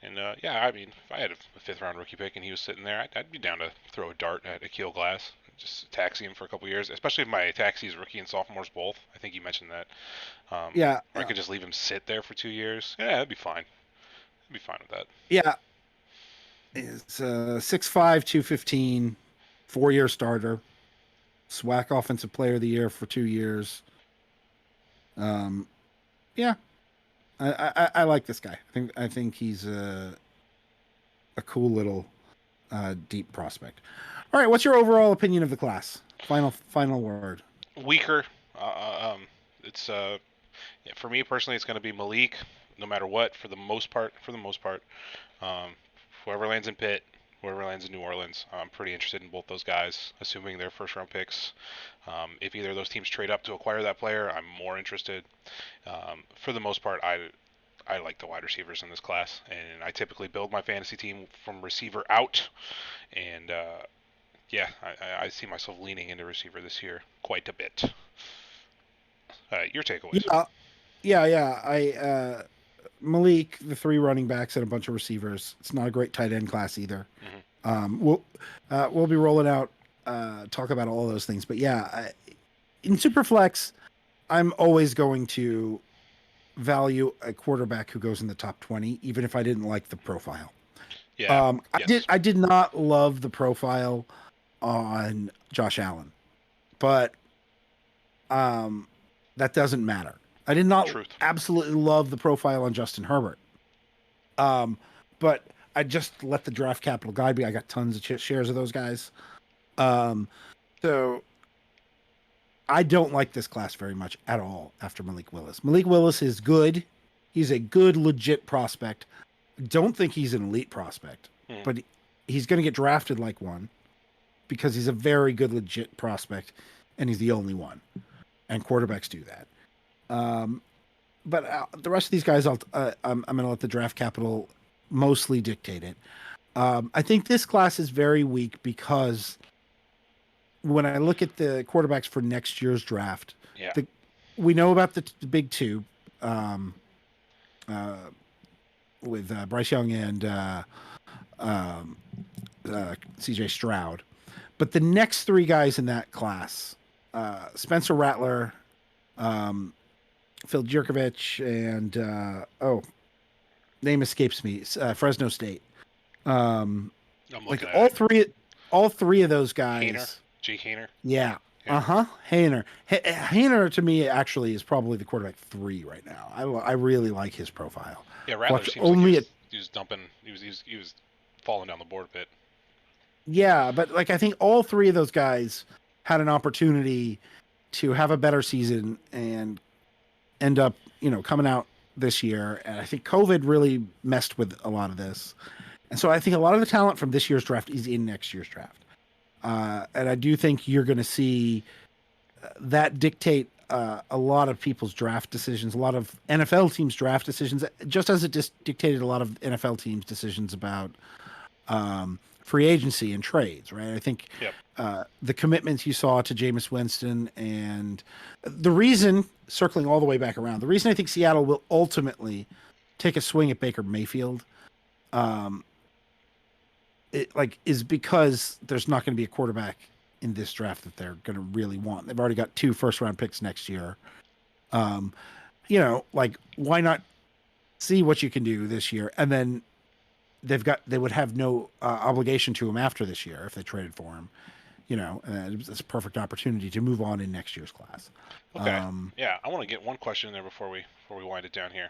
[SPEAKER 1] And yeah, I mean, if I had a fifth-round rookie pick and he was sitting there, I'd be down to throw a dart at Akil Glass, just taxi him for a couple years, especially if my taxi is rookie and sophomores both. I think you mentioned that.
[SPEAKER 2] Yeah,
[SPEAKER 1] Or I could just leave him sit there for 2 years. Yeah, that'd be fine. I'd be fine with that.
[SPEAKER 2] yeah. Is 6'5", 215, 4-year starter, SWAC Offensive Player of the Year for 2 years. Yeah, I like this guy. I think he's a cool little deep prospect. All right, what's your overall opinion of the class? Final word.
[SPEAKER 1] Weaker. It's yeah, for me personally, it's going to be Malik, no matter what, for the most part. For the most part, um, whoever lands in Pitt, whoever lands in New Orleans, I'm pretty interested in both those guys, assuming they're first-round picks. If either of those teams trade up to acquire that player, I'm more interested. For the most part, I like the wide receivers in this class, and I typically build my fantasy team from receiver out. And yeah, I see myself leaning into receiver this year quite a bit. Your takeaways?
[SPEAKER 2] Yeah. I Malik, the 3 running backs, and a bunch of receivers. It's not a great tight end class either. We'll be rolling out talk about all those things, but yeah, in Superflex, I'm always going to value a quarterback who goes in the top 20, even if I didn't like the profile.
[SPEAKER 1] Yeah. Yes.
[SPEAKER 2] I did not love the profile on Josh Allen, but that doesn't matter. I did not
[SPEAKER 1] Truth.
[SPEAKER 2] absolutely love the profile on Justin Herbert, but I just let the draft capital guide me. I got tons of shares of those guys, so I don't like this class very much at all after Malik Willis. Malik Willis is good. He's a good, legit prospect. Don't think he's an elite prospect, but he's going to get drafted like one because he's a very good, legit prospect, and he's the only one. And quarterbacks do that. But the rest of these guys, I'm going to let the draft capital mostly dictate it. I think this class is very weak because when I look at the quarterbacks for next year's draft, we know about the big two with Bryce Young and CJ Stroud. But the next 3 guys in that class, Spencer Rattler, Phil Jerkovich, and name escapes me, Fresno State.
[SPEAKER 1] I'm
[SPEAKER 2] like
[SPEAKER 1] looking at
[SPEAKER 2] all three of those guys.
[SPEAKER 1] Haener. Jake Haener.
[SPEAKER 2] Yeah. Haener. Haener to me actually is probably the quarterback 3 right now. I really like his profile.
[SPEAKER 1] Yeah, Rattler seems like he was dumping. He was falling down the board a bit.
[SPEAKER 2] Yeah, but like I think all 3 of those guys had an opportunity to have a better season and end up, coming out this year. And I think COVID really messed with a lot of this. And so I think a lot of the talent from this year's draft is in next year's draft. And I do think you're going to see that dictate a lot of people's draft decisions, a lot of NFL teams' draft decisions, just as it dictated a lot of NFL teams' decisions about free agency and trades, right? I think the commitments you saw to Jameis Winston and the reason, circling all the way back around, the reason I think Seattle will ultimately take a swing at Baker Mayfield is because there's not going to be a quarterback in this draft that they're going to really want. They've already got 2 first-round picks next year. Why not see what you can do this year? And then they would have no obligation to him after this year if they traded for him. It's a perfect opportunity to move on in next year's class.
[SPEAKER 1] Okay. Yeah, I want to get one question in there before we wind it down here.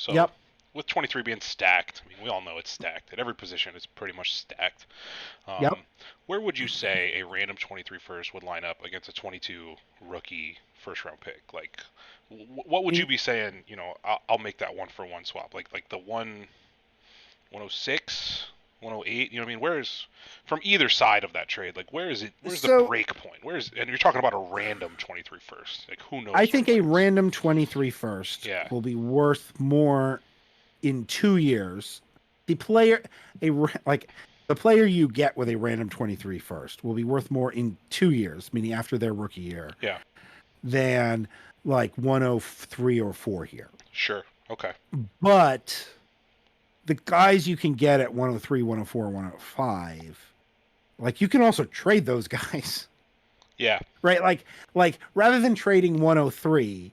[SPEAKER 2] Yep.
[SPEAKER 1] With 23 being stacked, I mean, we all know it's stacked. At every position, it's pretty much stacked.
[SPEAKER 2] Yep.
[SPEAKER 1] Where would you say a random 23 first would line up against a 22 rookie first-round pick? Like, what would you be saying, I'll make that 1-for-1 swap? Like the 106, 108, you know what I mean? Where's, from either side of that trade, like where's the break point? And you're talking about a random 23 first. Like, who knows?
[SPEAKER 2] I think a random 23 first will be worth more in 2 years. The player you get with a random 23 first will be worth more in 2 years, meaning after their rookie year.
[SPEAKER 1] Yeah.
[SPEAKER 2] than like 103 or 4 here.
[SPEAKER 1] Sure. Okay.
[SPEAKER 2] But the guys you can get at 103, 104, 105, like you can also trade those guys.
[SPEAKER 1] Yeah.
[SPEAKER 2] Right? Like rather than trading 103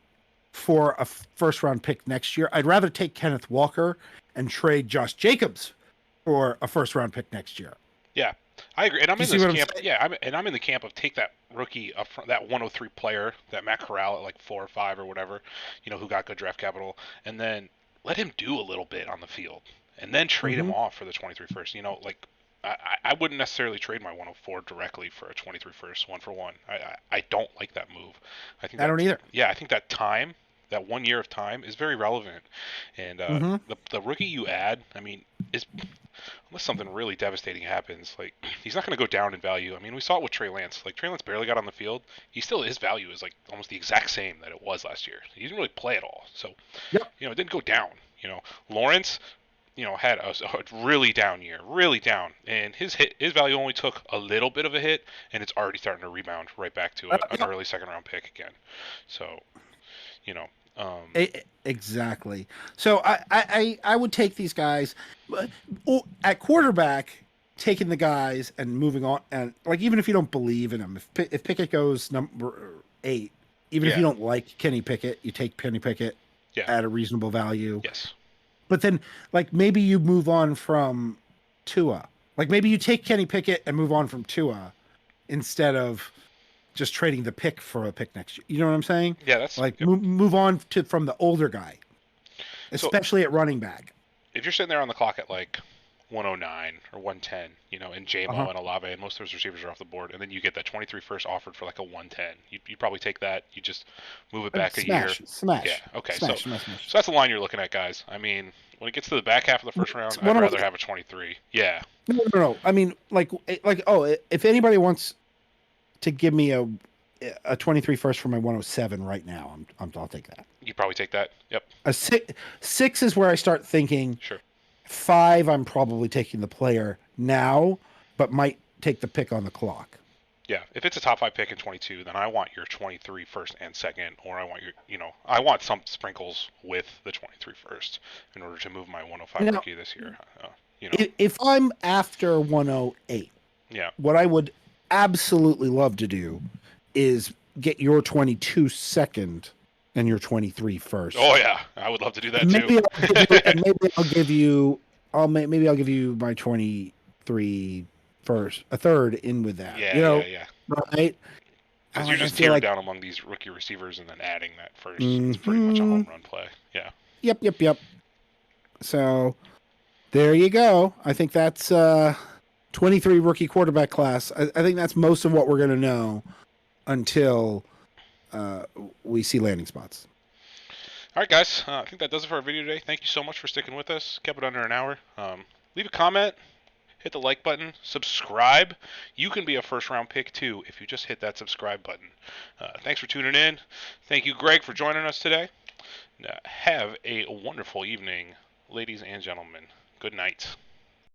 [SPEAKER 2] for a first round pick next year, I'd rather take Kenneth Walker and trade Josh Jacobs for a first round pick next year.
[SPEAKER 1] Yeah, I agree, and I'm
[SPEAKER 2] You
[SPEAKER 1] in
[SPEAKER 2] see
[SPEAKER 1] this
[SPEAKER 2] what I'm
[SPEAKER 1] camp.
[SPEAKER 2] saying?
[SPEAKER 1] Yeah, I'm in the camp of take that rookie up front, that 103 player, that Matt Corral at like 4 or 5 or whatever, who got good draft capital, and then let him do a little bit on the field, and then trade him
[SPEAKER 2] Mm-hmm.
[SPEAKER 1] off for the 23 first. Like I wouldn't necessarily trade my 104 directly for a 23 first, 1-for-1. I don't like that move. I think
[SPEAKER 2] I
[SPEAKER 1] that
[SPEAKER 2] don't either.
[SPEAKER 1] yeah, I think that time. That 1 year of time is very relevant, and
[SPEAKER 2] Mm-hmm.
[SPEAKER 1] the rookie you add, I mean, is unless something really devastating happens, like he's not going to go down in value. I mean, we saw it with Trey Lance. Like Trey Lance barely got on the field. His value is like almost the exact same that it was last year. He didn't really play at all, so
[SPEAKER 2] Yep.
[SPEAKER 1] it didn't go down. Lawrence, had a really down year, really down, and his value only took a little bit of a hit, and it's already starting to rebound right back to an
[SPEAKER 2] Yep.
[SPEAKER 1] early second round pick again. So, you know,
[SPEAKER 2] Exactly. So I would take these guys at quarterback, taking the guys and moving on, and like even if you don't believe in them, if Pickett goes number 8, even if you
[SPEAKER 1] yeah,
[SPEAKER 2] don't like Kenny Pickett, you take Kenny Pickett
[SPEAKER 1] yeah,
[SPEAKER 2] at a reasonable value.
[SPEAKER 1] yes,
[SPEAKER 2] But then like maybe you move on from Tua. Like maybe you take Kenny Pickett and move on from Tua instead of just trading the pick for a pick next year. You know what I'm saying?
[SPEAKER 1] yeah. That's
[SPEAKER 2] Like
[SPEAKER 1] yep.
[SPEAKER 2] move on from the older guy,
[SPEAKER 1] So
[SPEAKER 2] especially at running back.
[SPEAKER 1] if you're sitting there on the clock at like 109 or 110, and
[SPEAKER 2] Uh-huh.
[SPEAKER 1] JMO and Olave and most of those receivers are off the board, and then you get that 23 first offered for like a 110. You probably take that. You just move it back a year.
[SPEAKER 2] Smash,
[SPEAKER 1] Yeah.
[SPEAKER 2] smash,
[SPEAKER 1] Okay. So
[SPEAKER 2] smash, smash, smash.
[SPEAKER 1] so that's the line you're looking at, guys. I mean, when it gets to the back half of the first round,
[SPEAKER 2] It's
[SPEAKER 1] I'd
[SPEAKER 2] one of
[SPEAKER 1] rather have a 23. Yeah.
[SPEAKER 2] no. I mean, like oh, if anybody wants to give me a 23 first for my 107 right now, I'll take that.
[SPEAKER 1] You probably take that. Yep.
[SPEAKER 2] A six is where I start thinking.
[SPEAKER 1] Sure.
[SPEAKER 2] 5, I'm probably taking the player now, but might take the pick on the clock.
[SPEAKER 1] Yeah. If it's a top 5 pick in 22, then I want your 23 first and second, or I want I want some sprinkles with the 23 first in order to move my 105
[SPEAKER 2] Now,
[SPEAKER 1] rookie this year.
[SPEAKER 2] if I'm after 108,
[SPEAKER 1] Yeah.
[SPEAKER 2] what I would absolutely love to do is get your 22 second and your 23 first.
[SPEAKER 1] Oh yeah, I would love to do that
[SPEAKER 2] Maybe
[SPEAKER 1] too.
[SPEAKER 2] I'll give you maybe I'll give you my 23 first, a third in with that.
[SPEAKER 1] Yeah.
[SPEAKER 2] Right?
[SPEAKER 1] Because you're
[SPEAKER 2] I
[SPEAKER 1] just
[SPEAKER 2] feel
[SPEAKER 1] tearing
[SPEAKER 2] like
[SPEAKER 1] down among these rookie receivers and then adding that first. It's pretty much a home run play. Yeah.
[SPEAKER 2] Yep. So there you go. I think that's 23 rookie quarterback class. I think that's most of what we're going to know until we see landing spots.
[SPEAKER 1] All right, guys. I think that does it for our video today. Thank you so much for sticking with us. Kept it under an hour. Leave a comment. Hit the like button. Subscribe. You can be a first round pick too if you just hit that subscribe button. Thanks for tuning in. Thank you, Greg, for joining us today. Have a wonderful evening, ladies and gentlemen. Good night.